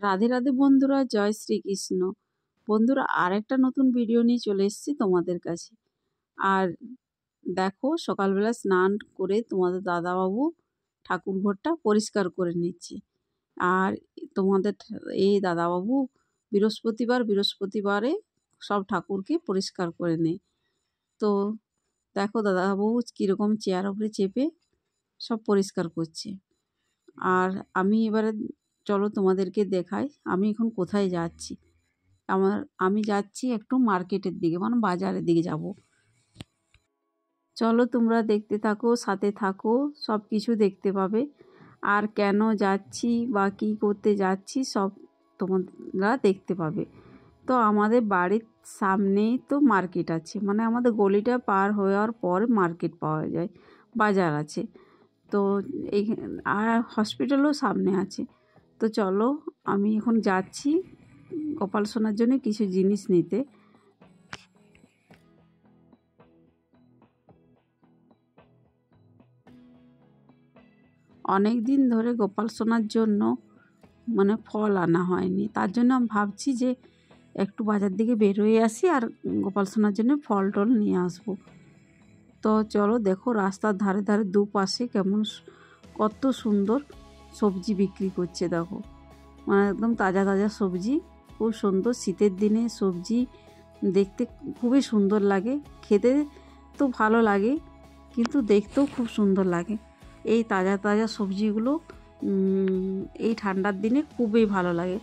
রাধে রাধে বন্ধুরা, জয় শ্রীকৃষ্ণ। বন্ধুরা, আরেকটা নতুন ভিডিও নিয়ে চলে এসেছি তোমাদের কাছে। আর দেখো, সকালবেলা স্নান করে তোমাদের দাদাবাবু ঠাকুর ঘরটা পরিষ্কার করে নিচ্ছে। আর তোমাদের এই দাদাবাবু বৃহস্পতিবারে সব ঠাকুরকে পরিষ্কার করে নেয়। তো দেখো দাদাবাবু কীরকম চেয়ার উপরে চেপে সব পরিষ্কার করছে। আর আমি এবারে চলো তোমাদেরকে দেখাই আমি এখন কোথায় যাচ্ছি। আমি যাচ্ছি একটু মার্কেটের দিকে, মানে বাজারের দিকে যাব। চলো তোমরা দেখতে থাকো, সাথে থাকো, সব কিছু দেখতে পাবে। আর কেন যাচ্ছি বা কী করতে যাচ্ছি সব তোমরা দেখতে পাবে। তো আমাদের বাড়ির সামনেই তো মার্কেট আছে, মানে আমাদের গলিটা পার হওয়ার পর মার্কেট পাওয়া যায়, বাজার আছে। তো এই আর হসপিটালও সামনে আছে। তো চলো আমি এখন যাচ্ছি গোপাল সোনার জন্য কিছু জিনিস নিতে। অনেক দিন ধরে গোপাল সোনার জন্য মানে ফল আনা হয়নি, তার জন্য আমি ভাবছি যে একটু বাজার দিকে বেরোয় আসি আর গোপাল সোনার জন্য ফল টল নিয়ে আসবো। তো চলো দেখো, রাস্তার ধারে ধারে দুপাশে কেমন কত সুন্দর সবজি বিক্রি করছে। দেখো, মানে একদম তাজা তাজা সবজি, খুব সুন্দর। শীতের দিনে সবজি দেখতে খুবই সুন্দর লাগে, খেতে তো ভালো লাগে, কিন্তু দেখতেও খুব সুন্দর লাগে। এই তাজা তাজা সবজিগুলো এই ঠান্ডার দিনে খুবই ভালো লাগে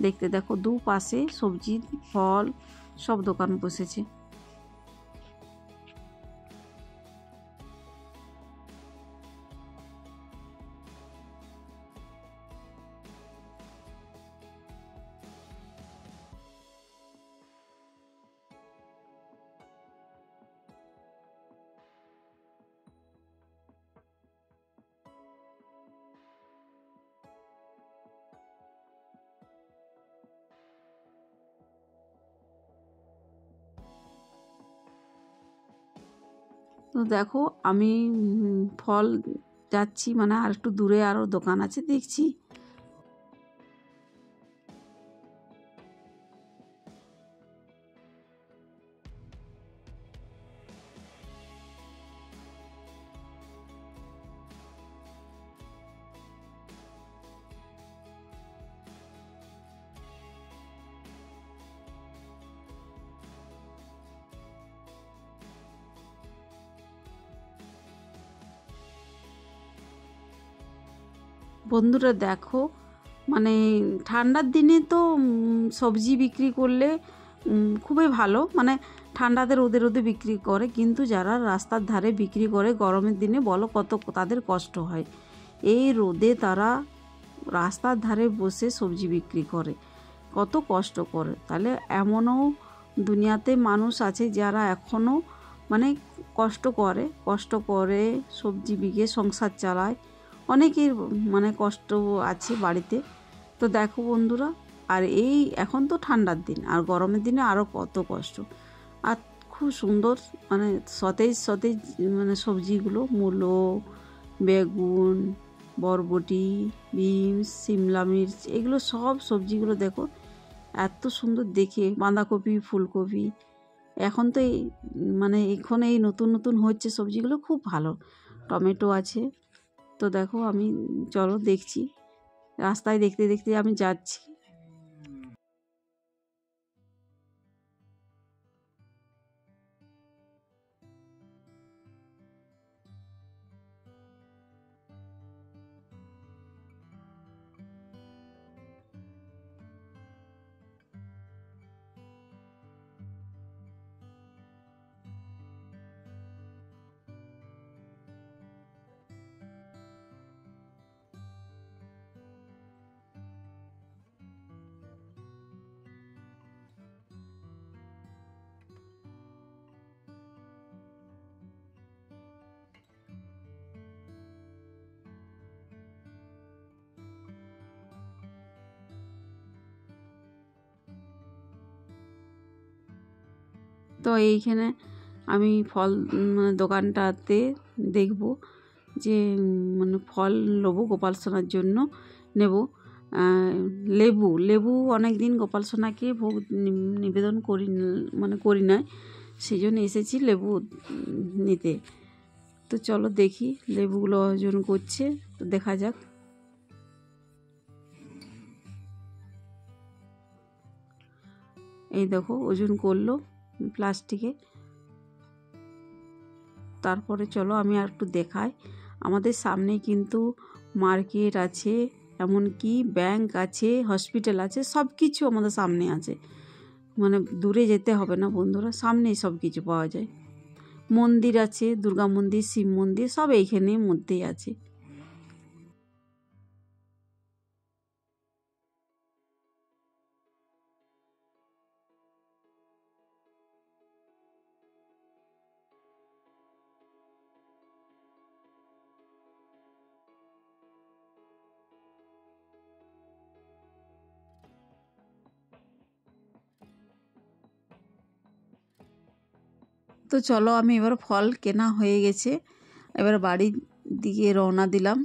দেখতে। দেখো, দুপাশে সবজি ফল সব দোকান বসেছে। তো দেখো, আমি ফল যাচ্ছি, মানে আর একটু দূরে আরও দোকান আছে দেখছি। বন্ধুরা দেখো, মানে ঠান্ডার দিনে তো সবজি বিক্রি করলে খুবই ভালো, মানে ঠান্ডাতে রোদে রোদে বিক্রি করে, কিন্তু যারা রাস্তার ধারে বিক্রি করে গরমের দিনে বলো কত তাদের কষ্ট হয়। এই রোদে তারা রাস্তার ধারে বসে সবজি বিক্রি করে, কত কষ্ট করে। তাহলে এমনও দুনিয়াতে মানুষ আছে যারা এখনও মানে কষ্ট করে সবজি বিকে সংসার চালায়। অনেকের মানে কষ্ট আছে বাড়িতে। তো দেখো বন্ধুরা, আর এই এখন তো ঠান্ডার দিন, আর গরমের দিনে আরও কত কষ্ট। আর খুব সুন্দর, মানে সতেজ সতেজ মানে সবজিগুলো, মূলো, বেগুন, বরবটি, বিনস, সিমলা মির্চ, এগুলো সব সবজিগুলো দেখো এত সুন্দর দেখে। বাঁধাকপি, ফুলকপি, এখন তো এই মানে এখন এই নতুন নতুন হচ্ছে সবজিগুলো, খুব ভালো। টমেটো আছে। তো দেখো, আমি চলো দেখছি, রাস্তায় দেখতে দেখতে আমি যাচ্ছি। তো এইখানে আমি ফল দোকানটাতে দেখব যে মানে ফল নেবো, গোপাল সোনার জন্য নেব। লেবু লেবু অনেক দিন গোপাল সোনাকে ভোগ নিবেদন করি নাই, সেই জন্য এসেছি লেবু নিতে। তো চলো দেখি লেবুগুলো ওজন করছে, তো দেখা যাক। এই দেখো ওজন করলো প্লাস্টিকে। তারপরে চলো আমি আর একটু দেখাই। আমাদের সামনে কিন্তু মার্কেট আছে, এমনকি ব্যাংক আছে, হসপিটাল আছে, সব কিছু আমাদের সামনে আছে। মানে দূরে যেতে হবে না বন্ধুরা, সামনেই সব কিছু পাওয়া যায়। মন্দির আছে, দুর্গা মন্দির, শিব মন্দির, সব এইখানের মধ্যেই আছে। তো চলো আমি এবার ফল কেনা হয়ে গেছে, এবার বাড়ির দিকে রওনা দিলাম।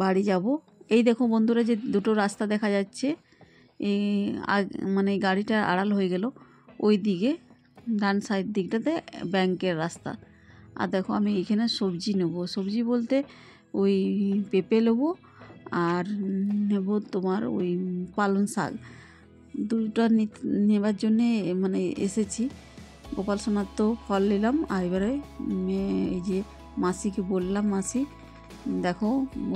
বাড়ি যাব। এই দেখো বন্ধুরা, যে দুটো রাস্তা দেখা যাচ্ছে, এই মানে গাড়িটা আড়াল হয়ে গেল, ওই দিকে ডান সাইড দিকটাতে ব্যাংকের রাস্তা। আর দেখো আমি এখানে সবজি নেবো, সবজি বলতে ওই পেঁপে নেবো, আর নেব তোমার ওই পালং শাক। দুটো নেবার জন্যে মানে এসেছি। গোপাল সোনার তো ফল নিলাম, আর এবারে এই যে মাসিকে বললাম, মাসি দেখো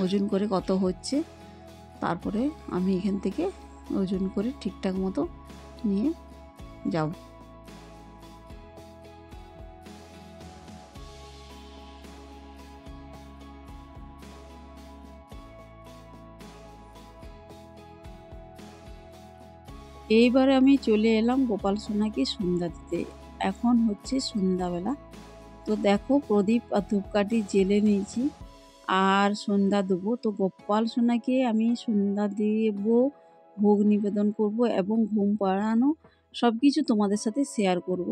ওজন করে কত হচ্ছে, তারপরে আমি এখান থেকে ওজন করে ঠিকঠাক মতো নিয়ে যাব। এইবারে আমি চলে এলাম গোপাল সোনাকে সন্ধ্যা দিতে। এখন হচ্ছে সন্ধ্যাবেলা। তো দেখো প্রদীপ আর ধূপকাঠি জেলে নিয়েছি, আর সন্ধ্যা দেবো। তো গোপাল সোনাকে আমি সন্ধ্যা দেব, ভোগ নিবেদন করব, এবং ঘুম পাড়ানো সব কিছু তোমাদের সাথে শেয়ার করব।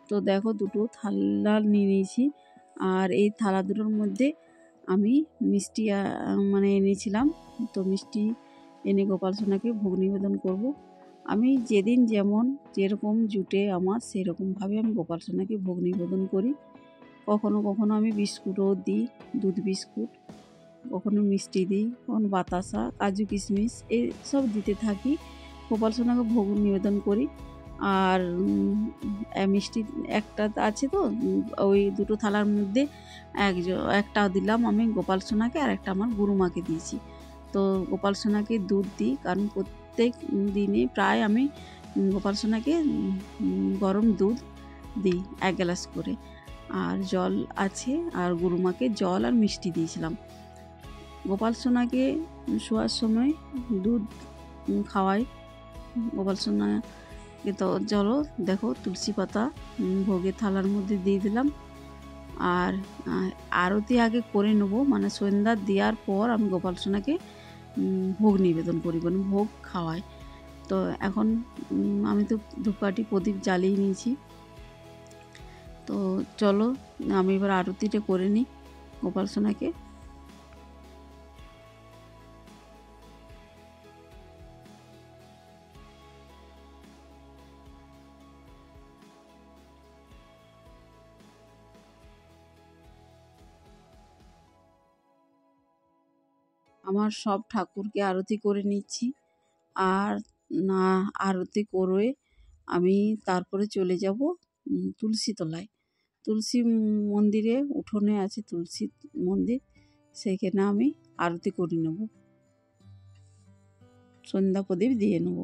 তো দেখো দুটো থালা নিয়ে নিয়েছি, আর এই থালা দুটোর মধ্যে আমি মিষ্টি মানে এনেছিলাম। তো মিষ্টি এনে গোপাল সোনাকে ভোগ নিবেদন করব। আমি যেদিন যেরকম জুটে আমার, সেরকমভাবে আমি গোপাল সোনাকে ভোগ নিবেদন করি। কখনো কখনো আমি বিস্কুটও দিই, দুধ বিস্কুট, কখনো মিষ্টি দিই, কখনো বাতাসা, কাজু কিশমিশ সব দিতে থাকি। গোপাল সোনাকে ভোগ নিবেদন করি। আর মিষ্টি একটা আছে, তো ওই দুটো থালার মধ্যে একটা দিলাম আমি গোপাল সোনাকে, আর একটা আমার গুরুমাকে দিয়েছি। তো গোপাল সোনাকে দুধ দিই, কারণ প্রত্যেক দিনে প্রায় আমি গোপাল সোনাকে গরম দুধ দিই 1 গ্লাস করে। আর জল আছে, আর গুরুমাকে জল আর মিষ্টি দিয়েছিলাম। গোপাল সোনাকে শোয়ার সময় দুধ খাওয়াই গোপাল সোনাকে। তো চলো দেখো তুলসী পাতা ভোগের থালার মধ্যে দিয়ে দিলাম। আর আরতি আগে করে নেবো, মানে সন্ধ্যা দেওয়ার পর আমি গোপাল সোনাকে ভোগ নিবেদন করি, মানে ভোগ খাওয়াই। তো এখন আমি তো ধূপকাঠি প্রদীপ জ্বালিয়ে নিয়েছি। তো চলো আমি এবার আরতিটা করে নিই গোপাল সোনাকে। আমার সব ঠাকুরকে আরতি করে নিচ্ছি, আর না আরতি করে আমি তারপরে চলে যাব তুলসী তলায়। তুলসী মন্দিরে উঠোনে আছে তুলসী মন্দির, সেখানে আমি আরতি করে নেব, সন্ধ্যা প্রদীপ দিয়ে নেব।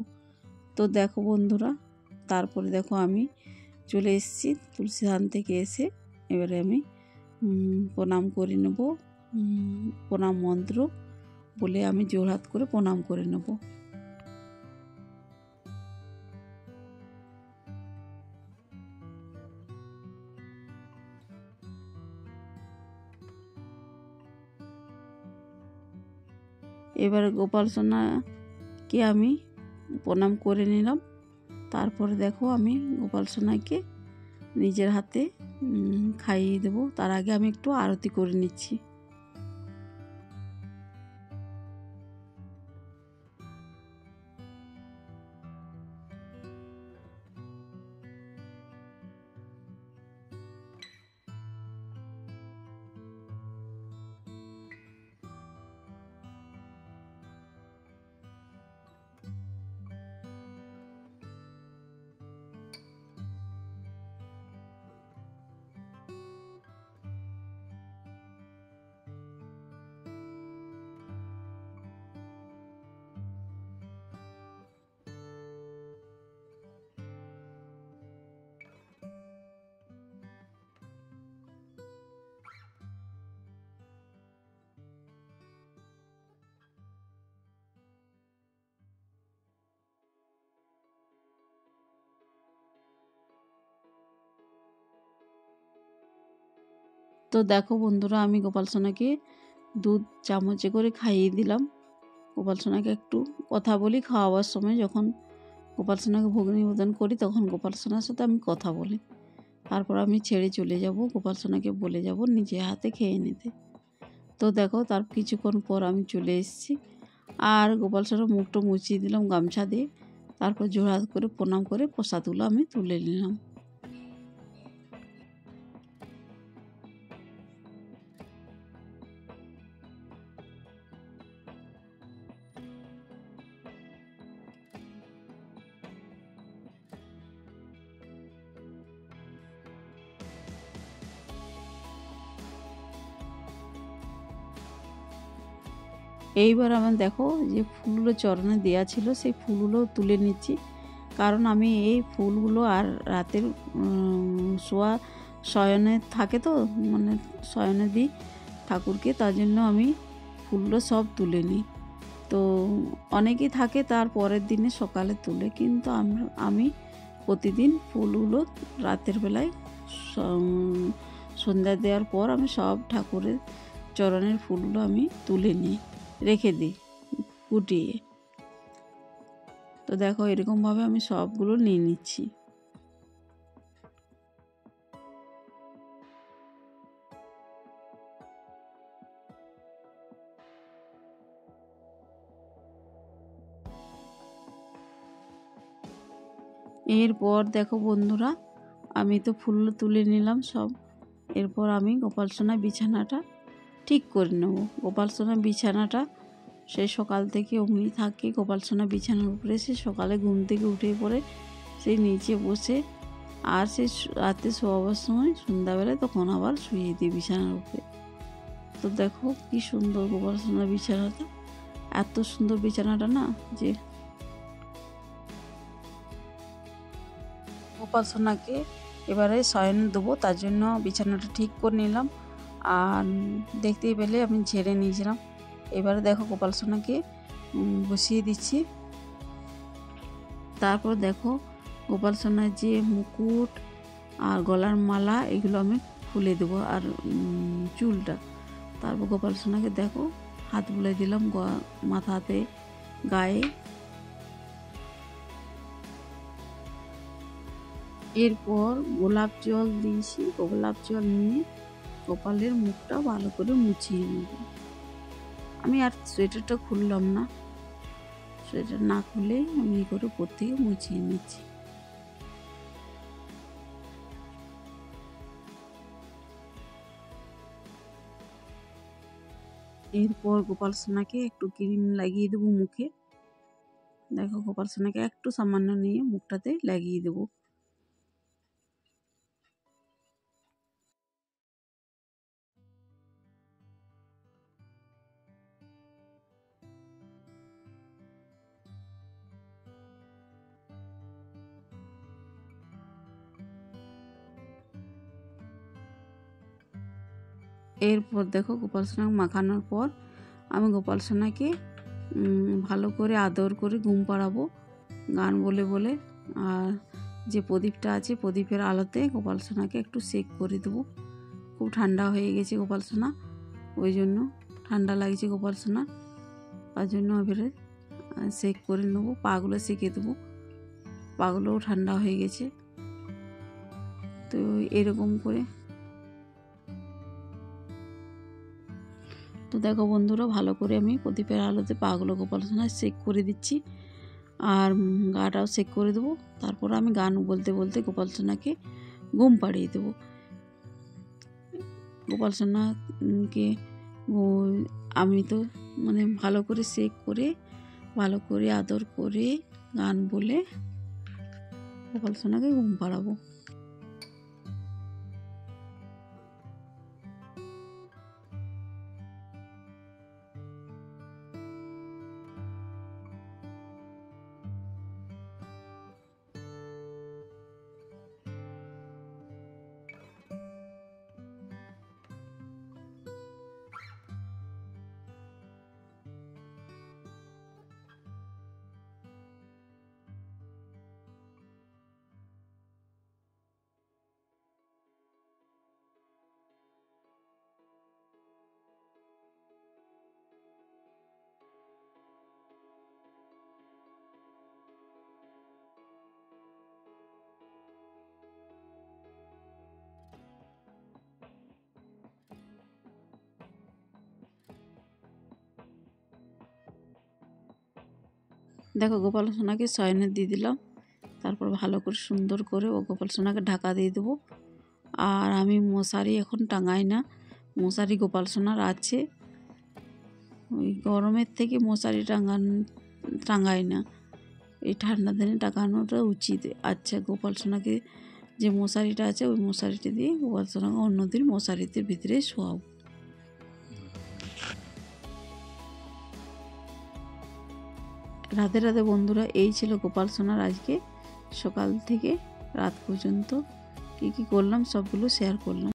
তো দেখো বন্ধুরা, তারপরে দেখো আমি চলে এসেছি তুলসী ধান থেকে এসে, এবারে আমি প্রণাম করে নেব। প্রণাম মন্ত্র বলে আমি জোড়হাত করে প্রণাম করে নেব। এবার গোপাল সোনাকে আমি প্রণাম করে নিলাম। তারপরে দেখো আমি গোপাল সোনাকে নিজের হাতে খাইয়ে দেবো। তার আগে আমি একটু আরতি করে নিচ্ছি। তো দেখো বন্ধুরা, আমি গোপাল সোনাকে দুধ চামচে করে খাইয়ে দিলাম। গোপাল সোনাকে একটু কথা বলি খাওয়াবার সময়, যখন গোপাল সোনাকে ভোগ নিবেদন করি তখন গোপাল সোনার সাথে আমি কথা বলি। তারপর আমি ছেড়ে চলে যাব, গোপাল সোনাকে বলে যাব নিজে হাতে খেয়ে নিতে। তো দেখো, তার কিছুক্ষণ পর আমি চলে এসেছি, আর গোপাল সোনার মুখটা মুছিয়ে দিলাম গামছা দিয়ে। তারপর জোড়হাত করে প্রণাম করে প্রসাদগুলো আমি তুলে নিলাম। এইবার আমার দেখো যে ফুলগুলো চরণে দেওয়া ছিল সেই ফুলগুলো তুলে নিচ্ছি, কারণ আমি এই ফুলগুলো আর রাতের শয়নে থাকে তো, মানে শয়নে দিই ঠাকুরকে, তার জন্য আমি ফুলগুলো সব তুলে নিই। তো অনেকেই থাকে তার পরের দিনে সকালে তুলে, কিন্তু আমি প্রতিদিন ফুলগুলো রাতের বেলায় সন্ধ্যা দেওয়ার পর আমি সব ঠাকুরের চরণের ফুলগুলো আমি তুলে নিই, রেখে দিই গুটিয়ে। তো দেখো এরকমভাবে আমি সবগুলো নিয়ে নিচ্ছি। এরপর দেখো বন্ধুরা, আমি তো ফুল তুলে নিলাম সব। এরপর আমি গোপাল সোনার বিছানাটা ঠিক করে নেব। গোপাল সোনার বিছানাটা সে সকাল থেকে অমনি থাকে, গোপাল সোনা বিছানার উপরে সে সকালে ঘুম থেকে উঠে পড়ে সেই নিচে বসে, আর সে রাতে শোয়াবার সময় সন্ধ্যাবেলায় তখন আবার শুয়ে দিই বিছানার উপরে। তো দেখো কি সুন্দর গোপাল সোনার বিছানাটা, এত সুন্দর বিছানাটা না, যে গোপাল সোনাকে এবারে শয়নে দেবো, তার জন্য বিছানাটা ঠিক করে নিলাম, আর দেখতেই পেলে আমি ঝেড়ে নিয়েছিলাম। এবারে দেখো গোপাল সোনাকে বসিয়ে দিচ্ছি। তারপর দেখো গোপাল সোনার যে মুকুট আর গলার মালা এগুলো আমি খুলে দেবো, আর চুলটা। তারপর গোপাল সোনাকে দেখো হাত বুলাই দিলাম মাথাতে, গায়ে। এরপর গোলাপ জল দিয়েছি, গোলাপ জল নিয়ে গোপালের মুখটা ভালো করে মুছিয়ে নেব। আমি আর সোয়েটারটা খুললাম না, সোয়েটার না খুলে আমি এই করে উপর থেকে মুছিয়ে নিচ্ছি। এরপর গোপাল সোনাকে একটু ক্রিম লাগিয়ে দেবো মুখে। দেখো গোপাল সোনাকে একটু সামান্য নিয়ে মুখটাতে লাগিয়ে দেবো। এরপর দেখো গোপাল সোনাকে মাখানোর পর আমি গোপাল সোনাকে ভালো করে আদর করে ঘুম পাড়াবো গান বলে বলে। আর যে প্রদীপটা আছে প্রদীপের আলোতে গোপাল সোনাকে একটু সেক করে দেবো। খুব ঠান্ডা হয়ে গেছে গোপাল সোনা, ওই জন্য ঠান্ডা লাগছে গোপাল সোনা, তার জন্য এবারে সেক করে নেবো, পাগুলো সেকে দেবো, পাগুলোও ঠান্ডা হয়ে গেছে। তো এরকম করে, তো দেখো বন্ধুরা ভালো করে আমি প্রদীপের আলোতে পাগুলো গোপাল সোনায় সেক করে দিচ্ছি, আর গাটাও সেক করে দেবো। তারপর আমি গান বলতে বলতে গোপাল সোনাকে ঘুম পাড়িয়ে দেবো। গোপাল সোনাকে আমি তো মানে ভালো করে সেক করে ভালো করে আদর করে গান বলে গোপাল সোনাকে ঘুম পাড়াবো। দেখো গোপাল সোনাকে শয়নে দিয়ে দিলাম, তারপর ভালো করে সুন্দর করে ও গোপাল সোনাকে ঢাকা দিয়ে দেবো। আর আমি মশারি এখন টাঙাই না, মশারি গোপাল সোনার আছে, ওই গরমের থেকে মশারি টাঙাই না, এই ঠান্ডা দিনে টাঙানোটা উচিত। আচ্ছা গোপাল সোনাকে যে মশারিটা আছে ওই মশারিটা দিয়ে গোপাল সোনাকে অন্যদিন মশারিতে ভিতরে শোয়াবো। রাধে রাধে বন্ধুরা, এই ছিল গোপাল সোনার আজকে সকাল থেকে রাত পর্যন্ত কী কী করলাম সবগুলো শেয়ার করলাম।